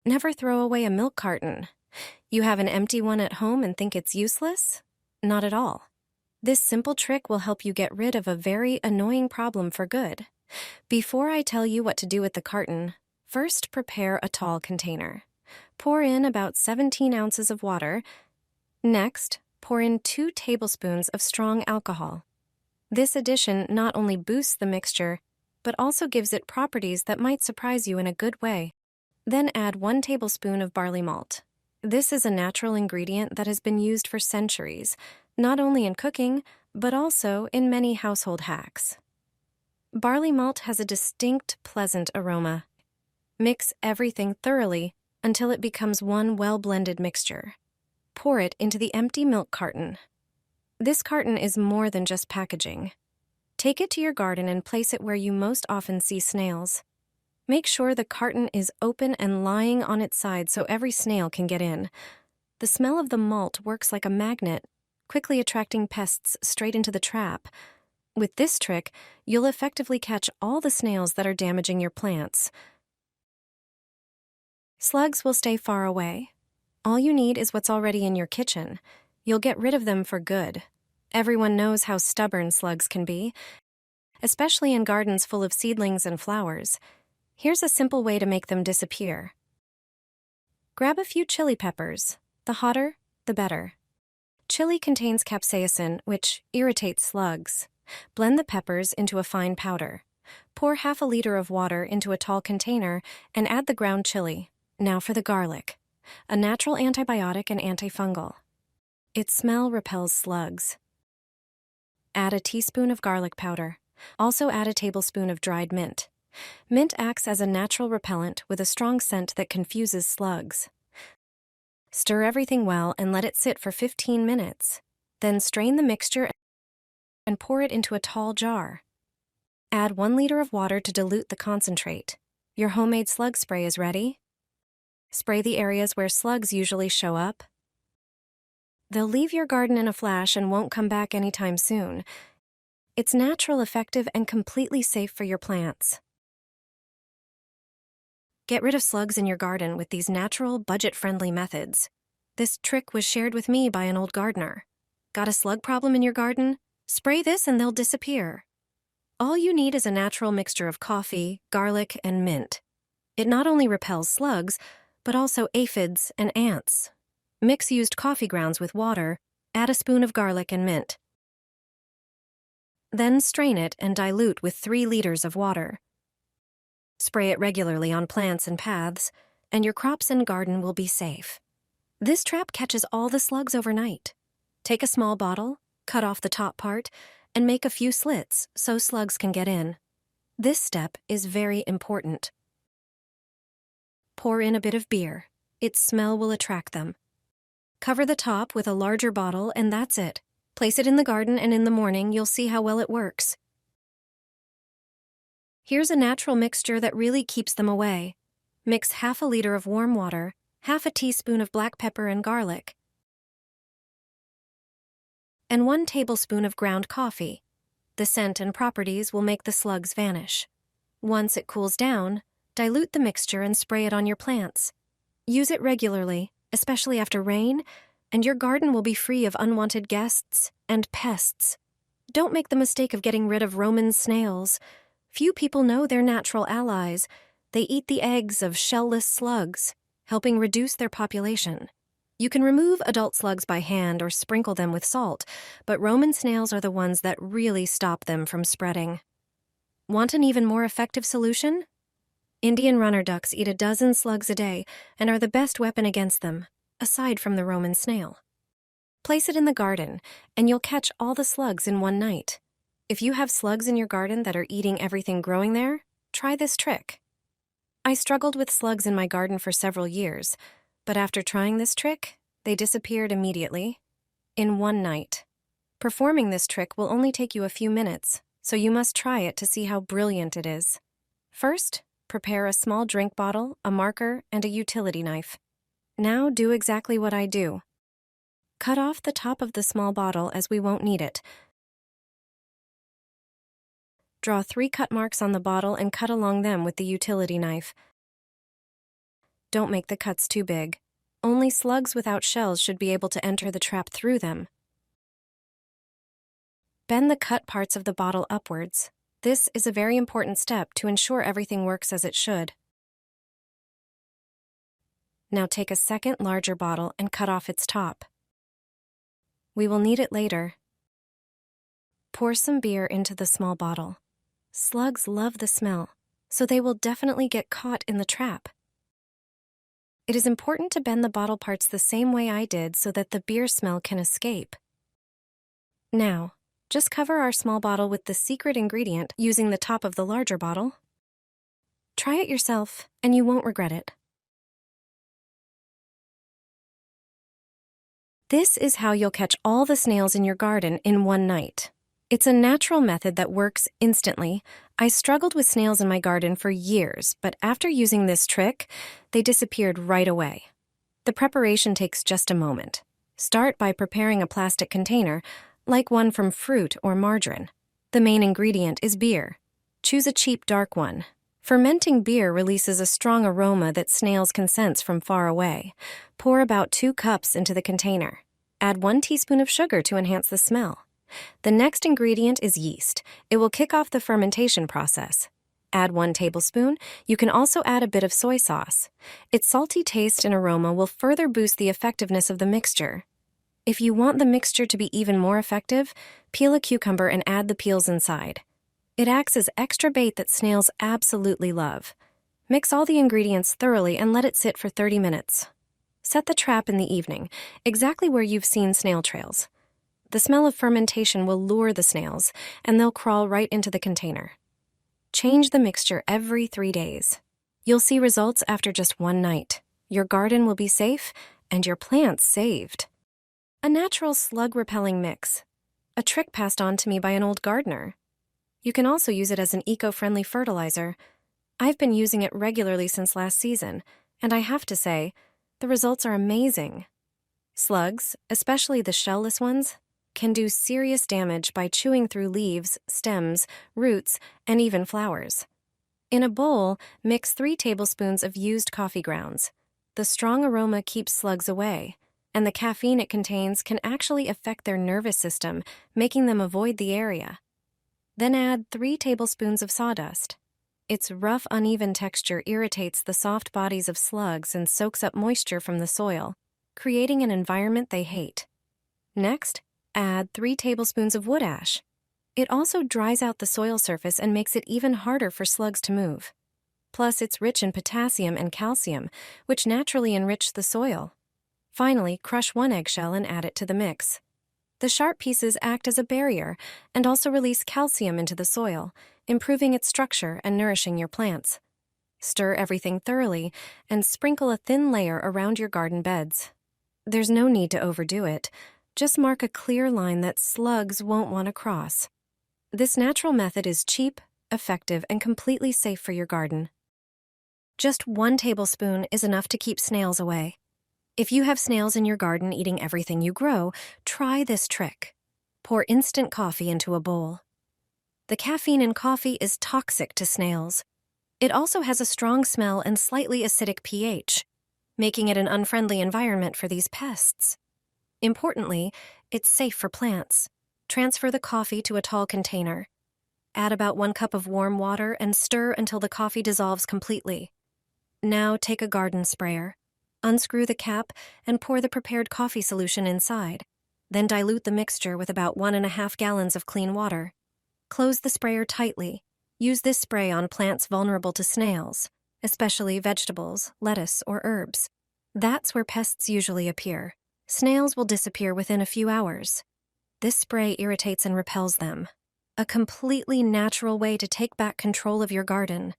Never throw away a milk carton. You have an empty one at home and think it's useless? Not at all. This simple trick will help you get rid of a very annoying problem for good. Before I tell you what to do with the carton, first prepare a tall container. Pour in about 17 ounces of water. Next, pour in 2 tablespoons of strong alcohol. This addition not only boosts the mixture, but also gives it properties that might surprise you in a good way. Then add 1 tablespoon of barley malt. This is a natural ingredient that has been used for centuries, not only in cooking, but also in many household hacks. Barley malt has a distinct, pleasant aroma. Mix everything thoroughly until it becomes one well-blended mixture. Pour it into the empty milk carton. This carton is more than just packaging. Take it to your garden and place it where you most often see snails. Make sure the carton is open and lying on its side so every snail can get in. The smell of the malt works like a magnet, quickly attracting pests straight into the trap. With this trick, you'll effectively catch all the snails that are damaging your plants. Slugs will stay far away. All you need is what's already in your kitchen. You'll get rid of them for good. Everyone knows how stubborn slugs can be, especially in gardens full of seedlings and flowers. Here's a simple way to make them disappear. Grab a few chili peppers. The hotter, the better. Chili contains capsaicin, which irritates slugs. Blend the peppers into a fine powder. Pour half a liter of water into a tall container and add the ground chili. Now for the garlic, a natural antibiotic and antifungal. Its smell repels slugs. Add a teaspoon of garlic powder. Also add a tablespoon of dried mint. Mint acts as a natural repellent with a strong scent that confuses slugs. Stir everything well and let it sit for 15 minutes. Then strain the mixture and pour it into a tall jar. Add 1 liter of water to dilute the concentrate. Your homemade slug spray is ready. Spray the areas where slugs usually show up. They'll leave your garden in a flash and won't come back anytime soon. It's natural, effective, and completely safe for your plants. Get rid of slugs in your garden with these natural, budget-friendly methods. This trick was shared with me by an old gardener. Got a slug problem in your garden? Spray this and they'll disappear. All you need is a natural mixture of coffee, garlic, and mint. It not only repels slugs, but also aphids and ants. Mix used coffee grounds with water, add a spoon of garlic and mint. Then strain it and dilute with 3 liters of water. Spray it regularly on plants and paths, and your crops and garden will be safe. This trap catches all the slugs overnight. Take a small bottle, cut off the top part, and make a few slits so slugs can get in. This step is very important. Pour in a bit of beer. Its smell will attract them. Cover the top with a larger bottle and that's it. Place it in the garden and in the morning you'll see how well it works. Here's a natural mixture that really keeps them away. Mix half a liter of warm water, half a teaspoon of black pepper and garlic, and 1 tablespoon of ground coffee. The scent and properties will make the slugs vanish. Once it cools down, dilute the mixture and spray it on your plants. Use it regularly, especially after rain, and your garden will be free of unwanted guests and pests. Don't make the mistake of getting rid of Roman snails. Few people know they're natural allies. They eat the eggs of shell-less slugs, helping reduce their population. You can remove adult slugs by hand or sprinkle them with salt, but Roman snails are the ones that really stop them from spreading. Want an even more effective solution? Indian runner ducks eat a dozen slugs a day and are the best weapon against them, aside from the Roman snail. Place it in the garden, and you'll catch all the slugs in one night. If you have slugs in your garden that are eating everything growing there, try this trick. I struggled with slugs in my garden for several years, but after trying this trick, they disappeared immediately, in one night. Performing this trick will only take you a few minutes, so you must try it to see how brilliant it is. First, prepare a small drink bottle, a marker, and a utility knife. Now do exactly what I do. Cut off the top of the small bottle as we won't need it. Draw 3 cut marks on the bottle and cut along them with the utility knife. Don't make the cuts too big. Only slugs without shells should be able to enter the trap through them. Bend the cut parts of the bottle upwards. This is a very important step to ensure everything works as it should. Now take a second larger bottle and cut off its top. We will need it later. Pour some beer into the small bottle. Slugs love the smell, so they will definitely get caught in the trap. It is important to bend the bottle parts the same way I did so that the beer smell can escape. Now, just cover our small bottle with the secret ingredient using the top of the larger bottle. Try it yourself, and you won't regret it. This is how you'll catch all the snails in your garden in one night. It's a natural method that works instantly. I struggled with snails in my garden for years, but after using this trick, they disappeared right away. The preparation takes just a moment. Start by preparing a plastic container, like one from fruit or margarine. The main ingredient is beer. Choose a cheap, dark one. Fermenting beer releases a strong aroma that snails can sense from far away. Pour about 2 cups into the container. Add 1 teaspoon of sugar to enhance the smell. The next ingredient is yeast. It will kick off the fermentation process. Add 1 tablespoon. You can also add a bit of soy sauce. Its salty taste and aroma will further boost the effectiveness of the mixture. If you want the mixture to be even more effective, peel a cucumber and add the peels inside. It acts as extra bait that snails absolutely love. Mix all the ingredients thoroughly and let it sit for 30 minutes. Set the trap in the evening, exactly where you've seen snail trails. The smell of fermentation will lure the snails, and they'll crawl right into the container. Change the mixture every 3 days. You'll see results after just 1 night. Your garden will be safe, and your plants saved. A natural slug-repelling mix. A trick passed on to me by an old gardener. You can also use it as an eco-friendly fertilizer. I've been using it regularly since last season, and I have to say, the results are amazing. Slugs, especially the shellless ones, can do serious damage by chewing through leaves, stems, roots, and even flowers. In a bowl, mix 3 tablespoons of used coffee grounds. The strong aroma keeps slugs away, and the caffeine it contains can actually affect their nervous system, making them avoid the area. Then add 3 tablespoons of sawdust. Its rough, uneven texture irritates the soft bodies of slugs and soaks up moisture from the soil, creating an environment they hate. Next, add 3 tablespoons of wood ash. It also dries out the soil surface and makes it even harder for slugs to move. Plus, it's rich in potassium and calcium, which naturally enrich the soil. Finally, crush 1 eggshell and add it to the mix. The sharp pieces act as a barrier and also release calcium into the soil, improving its structure and nourishing your plants. Stir everything thoroughly and sprinkle a thin layer around your garden beds. There's no need to overdo it. Just mark a clear line that slugs won't want to cross. This natural method is cheap, effective, and completely safe for your garden. Just 1 tablespoon is enough to keep snails away. If you have snails in your garden eating everything you grow, try this trick. Pour instant coffee into a bowl. The caffeine in coffee is toxic to snails. It also has a strong smell and slightly acidic pH, making it an unfriendly environment for these pests. Importantly, it's safe for plants. Transfer the coffee to a tall container. Add about 1 cup of warm water and stir until the coffee dissolves completely. Now take a garden sprayer. Unscrew the cap and pour the prepared coffee solution inside. Then dilute the mixture with about 1.5 gallons of clean water. Close the sprayer tightly. Use this spray on plants vulnerable to snails, especially vegetables, lettuce, or herbs. That's where pests usually appear. Snails will disappear within a few hours. This spray irritates and repels them. A completely natural way to take back control of your garden.